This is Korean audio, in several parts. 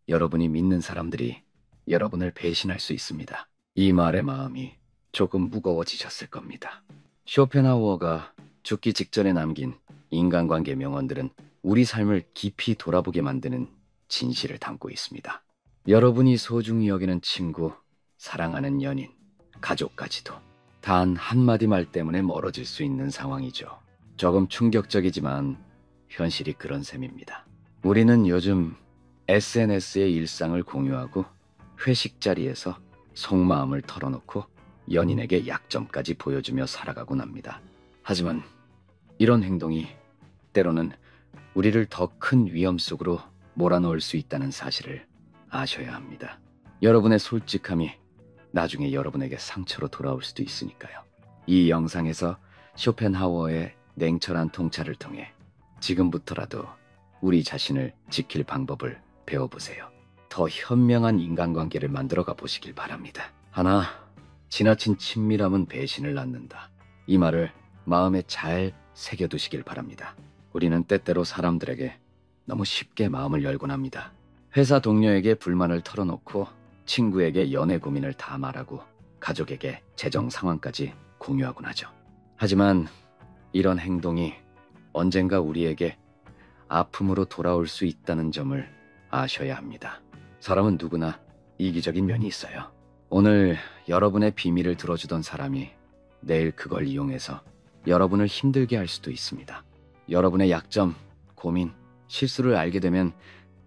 여러분이 믿는 사람들이 여러분을 배신할 수 있습니다. 이 말의 마음이 조금 무거워지셨을 겁니다. 쇼펜하우어가 죽기 직전에 남긴 인간관계 명언들은 우리 삶을 깊이 돌아보게 만드는 진실을 담고 있습니다. 여러분이 소중히 여기는 친구, 사랑하는 연인, 가족까지도 단 한마디 말 때문에 멀어질 수 있는 상황이죠. 조금 충격적이지만 현실이 그런 셈입니다. 우리는 요즘 SNS의 일상을 공유하고 회식 자리에서 속마음을 털어놓고 연인에게 약점까지 보여주며 살아가곤 합니다. 하지만 이런 행동이 때로는 우리를 더 큰 위험 속으로 몰아넣을 수 있다는 사실을 아셔야 합니다. 여러분의 솔직함이 나중에 여러분에게 상처로 돌아올 수도 있으니까요. 이 영상에서 쇼펜하우어의 냉철한 통찰을 통해 지금부터라도 우리 자신을 지킬 방법을 배워보세요. 더 현명한 인간관계를 만들어가 보시길 바랍니다. 하나, 지나친 친밀함은 배신을 낳는다. 이 말을 마음에 잘 새겨두시길 바랍니다. 우리는 때때로 사람들에게 너무 쉽게 마음을 열곤 합니다. 회사 동료에게 불만을 털어놓고 친구에게 연애 고민을 다 말하고 가족에게 재정 상황까지 공유하곤 하죠. 하지만 이런 행동이 언젠가 우리에게 아픔으로 돌아올 수 있다는 점을 아셔야 합니다. 사람은 누구나 이기적인 면이 있어요. 오늘 여러분의 비밀을 들어주던 사람이 내일 그걸 이용해서 여러분을 힘들게 할 수도 있습니다. 여러분의 약점, 고민, 실수를 알게 되면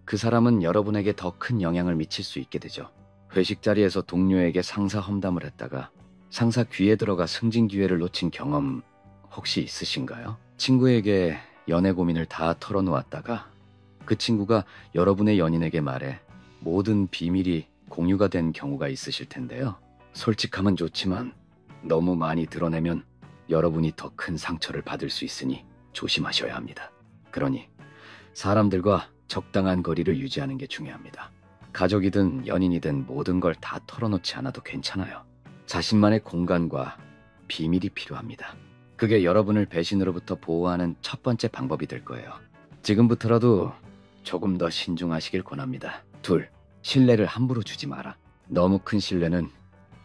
그 사람은 여러분에게 더 큰 영향을 미칠 수 있게 되죠. 회식 자리에서 동료에게 상사 험담을 했다가 상사 귀에 들어가 승진 기회를 놓친 경험 혹시 있으신가요? 친구에게 연애 고민을 다 털어놓았다가 그 친구가 여러분의 연인에게 말해 모든 비밀이 공유가 된 경우가 있으실 텐데요. 솔직함은 좋지만 너무 많이 드러내면 여러분이 더 큰 상처를 받을 수 있으니 조심하셔야 합니다. 그러니 사람들과 적당한 거리를 유지하는 게 중요합니다. 가족이든 연인이든 모든 걸 다 털어놓지 않아도 괜찮아요. 자신만의 공간과 비밀이 필요합니다. 그게 여러분을 배신으로부터 보호하는 첫 번째 방법이 될 거예요. 지금부터라도 조금 더 신중하시길 권합니다. 둘, 신뢰를 함부로 주지 마라. 너무 큰 신뢰는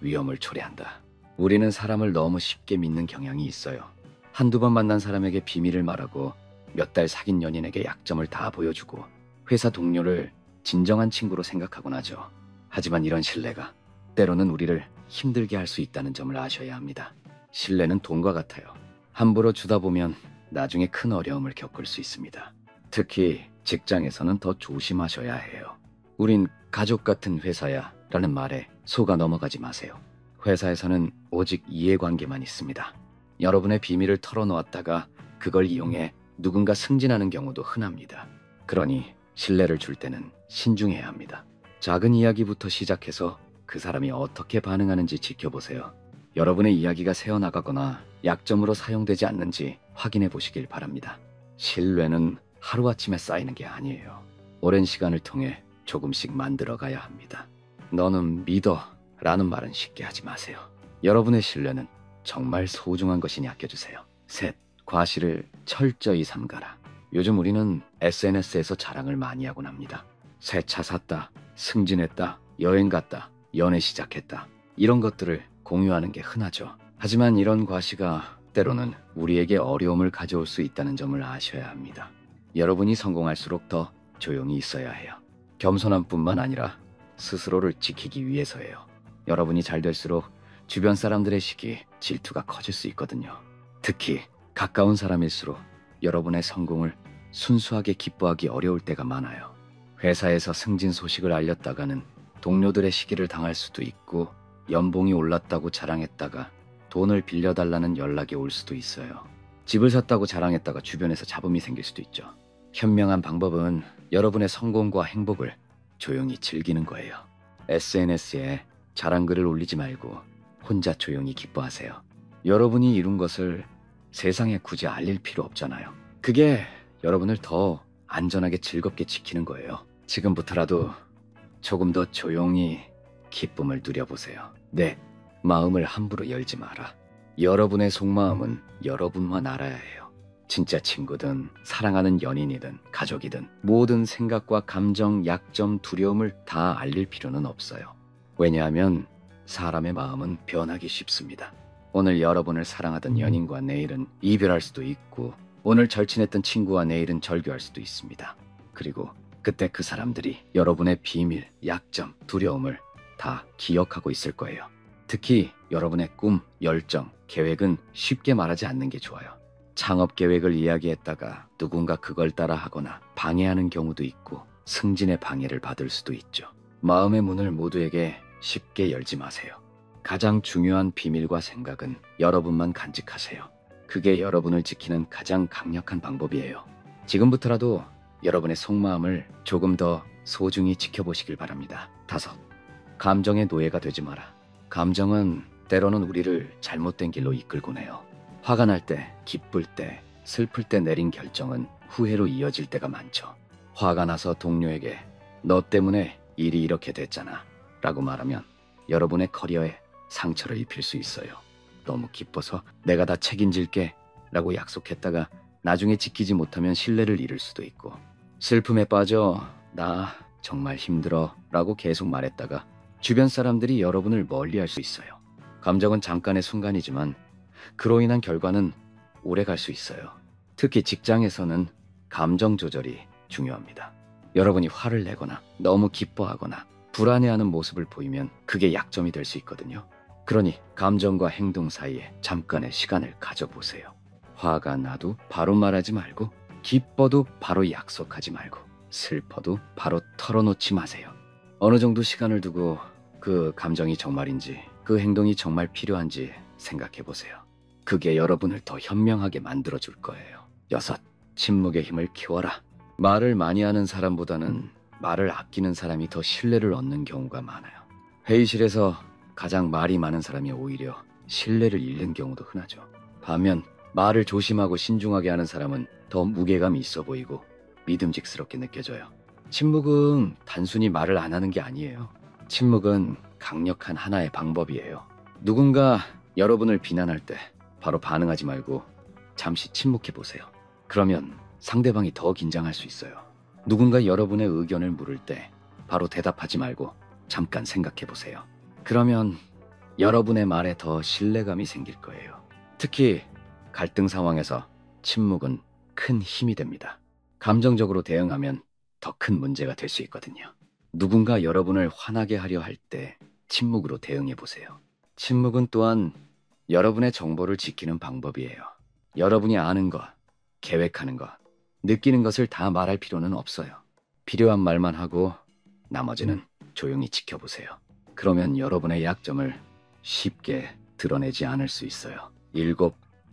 위험을 초래한다. 우리는 사람을 너무 쉽게 믿는 경향이 있어요. 한두 번 만난 사람에게 비밀을 말하고 몇 달 사귄 연인에게 약점을 다 보여주고 회사 동료를 진정한 친구로 생각하곤 하죠. 하지만 이런 신뢰가 때로는 우리를 힘들게 할 수 있다는 점을 아셔야 합니다. 신뢰는 돈과 같아요. 함부로 주다 보면 나중에 큰 어려움을 겪을 수 있습니다. 특히 직장에서는 더 조심하셔야 해요. 우린 가족 같은 회사야 라는 말에 속아 넘어가지 마세요. 회사에서는 오직 이해관계만 있습니다. 여러분의 비밀을 털어놓았다가 그걸 이용해 누군가 승진하는 경우도 흔합니다. 그러니 신뢰를 줄 때는 신중해야 합니다. 작은 이야기부터 시작해서 그 사람이 어떻게 반응하는지 지켜보세요. 여러분의 이야기가 새어나가거나 약점으로 사용되지 않는지 확인해 보시길 바랍니다. 신뢰는 하루아침에 쌓이는 게 아니에요. 오랜 시간을 통해 조금씩 만들어가야 합니다. 너는 믿어 라는 말은 쉽게 하지 마세요. 여러분의 신뢰는 정말 소중한 것이니 아껴주세요. 셋, 과실을 철저히 삼가라. 요즘 우리는 SNS에서 자랑을 많이 하곤 합니다. 새 차 샀다, 승진했다, 여행 갔다, 연애 시작했다. 이런 것들을 공유하는 게 흔하죠. 하지만 이런 과시가 때로는 우리에게 어려움을 가져올 수 있다는 점을 아셔야 합니다. 여러분이 성공할수록 더 조용히 있어야 해요. 겸손함뿐만 아니라 스스로를 지키기 위해서예요. 여러분이 잘 될수록 주변 사람들의 시기, 질투가 커질 수 있거든요. 특히 가까운 사람일수록 여러분의 성공을 순수하게 기뻐하기 어려울 때가 많아요. 회사에서 승진 소식을 알렸다가는 동료들의 시기를 당할 수도 있고 연봉이 올랐다고 자랑했다가 돈을 빌려달라는 연락이 올 수도 있어요. 집을 샀다고 자랑했다가 주변에서 잡음이 생길 수도 있죠. 현명한 방법은 여러분의 성공과 행복을 조용히 즐기는 거예요. SNS에 자랑글을 올리지 말고 혼자 조용히 기뻐하세요. 여러분이 이룬 것을 세상에 굳이 알릴 필요 없잖아요. 그게 여러분을 더 안전하게 즐겁게 지키는 거예요. 지금부터라도 조금 더 조용히 기쁨을 누려보세요. 네, 마음을 함부로 열지 마라. 여러분의 속마음은 여러분만 알아야 해요. 진짜 친구든 사랑하는 연인이든 가족이든 모든 생각과 감정, 약점, 두려움을 다 알릴 필요는 없어요. 왜냐하면 사람의 마음은 변하기 쉽습니다. 오늘 여러분을 사랑하던 연인과 내일은 이별할 수도 있고, 오늘 절친했던 친구와 내일은 절교할 수도 있습니다. 그리고 그때 그 사람들이 여러분의 비밀, 약점, 두려움을 다 기억하고 있을 거예요. 특히 여러분의 꿈, 열정, 계획은 쉽게 말하지 않는 게 좋아요. 창업 계획을 이야기했다가 누군가 그걸 따라 하거나 방해하는 경우도 있고, 승진의 방해를 받을 수도 있죠. 마음의 문을 모두에게 쉽게 열지 마세요. 가장 중요한 비밀과 생각은 여러분만 간직하세요. 그게 여러분을 지키는 가장 강력한 방법이에요. 지금부터라도 여러분의 속마음을 조금 더 소중히 지켜보시길 바랍니다. 5. 감정의 노예가 되지 마라. 감정은 때로는 우리를 잘못된 길로 이끌곤 해요. 화가 날 때, 기쁠 때, 슬플 때 내린 결정은 후회로 이어질 때가 많죠. 화가 나서 동료에게 너 때문에 일이 이렇게 됐잖아 라고 말하면 여러분의 커리어에 상처를 입힐 수 있어요. 너무 기뻐서 내가 다 책임질게 라고 약속했다가 나중에 지키지 못하면 신뢰를 잃을 수도 있고, 슬픔에 빠져 나 정말 힘들어 라고 계속 말했다가 주변 사람들이 여러분을 멀리할 수 있어요. 감정은 잠깐의 순간이지만 그로 인한 결과는 오래 갈 수 있어요. 특히 직장에서는 감정 조절이 중요합니다. 여러분이 화를 내거나 너무 기뻐하거나 불안해하는 모습을 보이면 그게 약점이 될 수 있거든요. 그러니 감정과 행동 사이에 잠깐의 시간을 가져보세요. 화가 나도 바로 말하지 말고, 기뻐도 바로 약속하지 말고, 슬퍼도 바로 털어놓지 마세요. 어느 정도 시간을 두고 그 감정이 정말인지, 그 행동이 정말 필요한지 생각해 보세요. 그게 여러분을 더 현명하게 만들어줄 거예요. 6. 침묵의 힘을 키워라. 말을 많이 하는 사람보다는 말을 아끼는 사람이 더 신뢰를 얻는 경우가 많아요. 회의실에서 가장 말이 많은 사람이 오히려 신뢰를 잃는 경우도 흔하죠. 반면 말을 조심하고 신중하게 하는 사람은 더 무게감이 있어 보이고 믿음직스럽게 느껴져요. 침묵은 단순히 말을 안 하는 게 아니에요. 침묵은 강력한 하나의 방법이에요. 누군가 여러분을 비난할 때 바로 반응하지 말고 잠시 침묵해 보세요. 그러면 상대방이 더 긴장할 수 있어요. 누군가 여러분의 의견을 물을 때 바로 대답하지 말고 잠깐 생각해 보세요. 그러면 여러분의 말에 더 신뢰감이 생길 거예요. 특히 갈등 상황에서 침묵은 큰 힘이 됩니다. 감정적으로 대응하면 더 큰 문제가 될 수 있거든요. 누군가 여러분을 화나게 하려 할 때 침묵으로 대응해 보세요. 침묵은 또한 여러분의 정보를 지키는 방법이에요. 여러분이 아는 것, 계획하는 것, 느끼는 것을 다 말할 필요는 없어요. 필요한 말만 하고 나머지는 조용히 지켜보세요. 그러면 여러분의 약점을 쉽게 드러내지 않을 수 있어요. 7.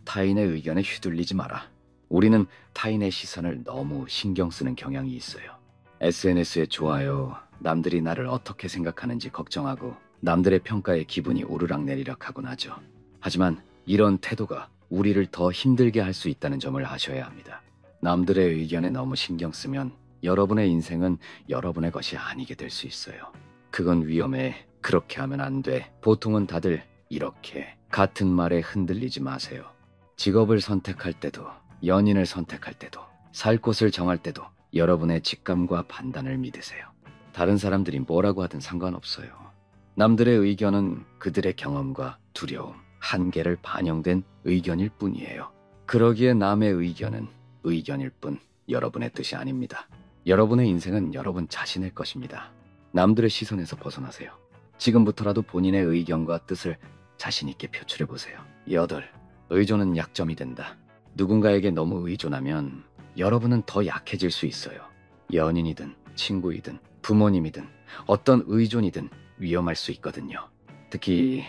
타인의 의견에 휘둘리지 마라. 우리는 타인의 시선을 너무 신경 쓰는 경향이 있어요. SNS에 좋아요, 남들이 나를 어떻게 생각하는지 걱정하고 남들의 평가에 기분이 오르락내리락 하곤 하죠. 하지만 이런 태도가 우리를 더 힘들게 할 수 있다는 점을 아셔야 합니다. 남들의 의견에 너무 신경 쓰면 여러분의 인생은 여러분의 것이 아니게 될 수 있어요. 그건 위험해. 그렇게 하면 안 돼. 보통은 다들 이렇게 같은 말에 흔들리지 마세요. 직업을 선택할 때도, 연인을 선택할 때도, 살 곳을 정할 때도 여러분의 직감과 판단을 믿으세요. 다른 사람들이 뭐라고 하든 상관없어요. 남들의 의견은 그들의 경험과 두려움, 한계를 반영된 의견일 뿐이에요. 그러기에 남의 의견은 의견일 뿐 여러분의 뜻이 아닙니다. 여러분의 인생은 여러분 자신의 것입니다. 남들의 시선에서 벗어나세요. 지금부터라도 본인의 의견과 뜻을 자신 있게 표출해 보세요. 8. 의존은 약점이 된다. 누군가에게 너무 의존하면 여러분은 더 약해질 수 있어요. 연인이든 친구이든 부모님이든 어떤 의존이든 위험할 수 있거든요. 특히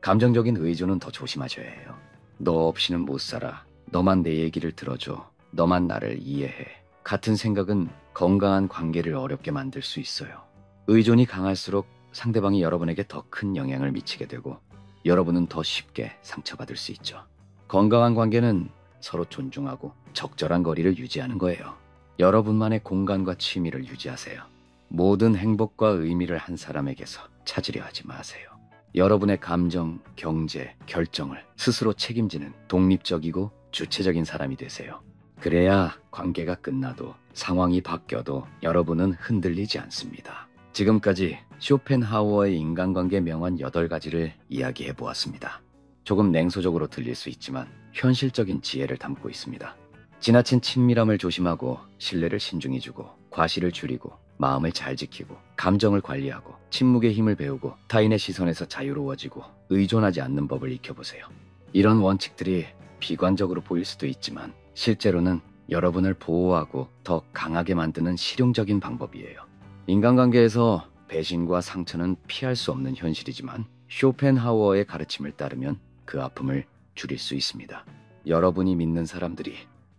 감정적인 의존은 더 조심하셔야 해요. 너 없이는 못 살아. 너만 내 얘기를 들어줘. 너만 나를 이해해. 같은 생각은 건강한 관계를 어렵게 만들 수 있어요. 의존이 강할수록 상대방이 여러분에게 더 큰 영향을 미치게 되고 여러분은 더 쉽게 상처받을 수 있죠. 건강한 관계는 서로 존중하고 적절한 거리를 유지하는 거예요. 여러분만의 공간과 취미를 유지하세요. 모든 행복과 의미를 한 사람에게서 찾으려 하지 마세요. 여러분의 감정, 경제, 결정을 스스로 책임지는 독립적이고 주체적인 사람이 되세요. 그래야 관계가 끝나도 상황이 바뀌어도 여러분은 흔들리지 않습니다. 지금까지 쇼펜하우어의 인간관계 명언 8가지를 이야기해 보았습니다. 조금 냉소적으로 들릴 수 있지만 현실적인 지혜를 담고 있습니다. 지나친 친밀함을 조심하고 신뢰를 신중히 주고 과실을 줄이고 마음을 잘 지키고 감정을 관리하고 침묵의 힘을 배우고 타인의 시선에서 자유로워지고 의존하지 않는 법을 익혀보세요. 이런 원칙들이 비관적으로 보일 수도 있지만 실제로는 여러분을 보호하고 더 강하게 만드는 실용적인 방법이에요. 인간관계에서 배신과 상처는 피할 수 없는 현실이지만 쇼펜하우어의 가르침을 따르면 그 아픔을 줄일 수 있습니다. 여러분이 믿는 사람들이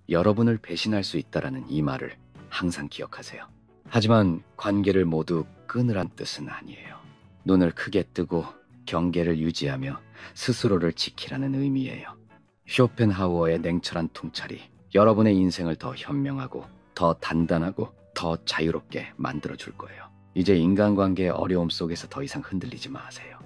여러분을 배신할 수 있다라는 이 말을 항상 기억하세요. 하지만 관계를 모두 끊으란 뜻은 아니에요. 눈을 크게 뜨고 경계를 유지하며 스스로를 지키라는 의미예요. 쇼펜하우어의 냉철한 통찰이 여러분의 인생을 더 현명하고 더 단단하고 더 자유롭게 만들어줄 거예요. 이제 인간관계의 어려움 속에서 더 이상 흔들리지 마세요.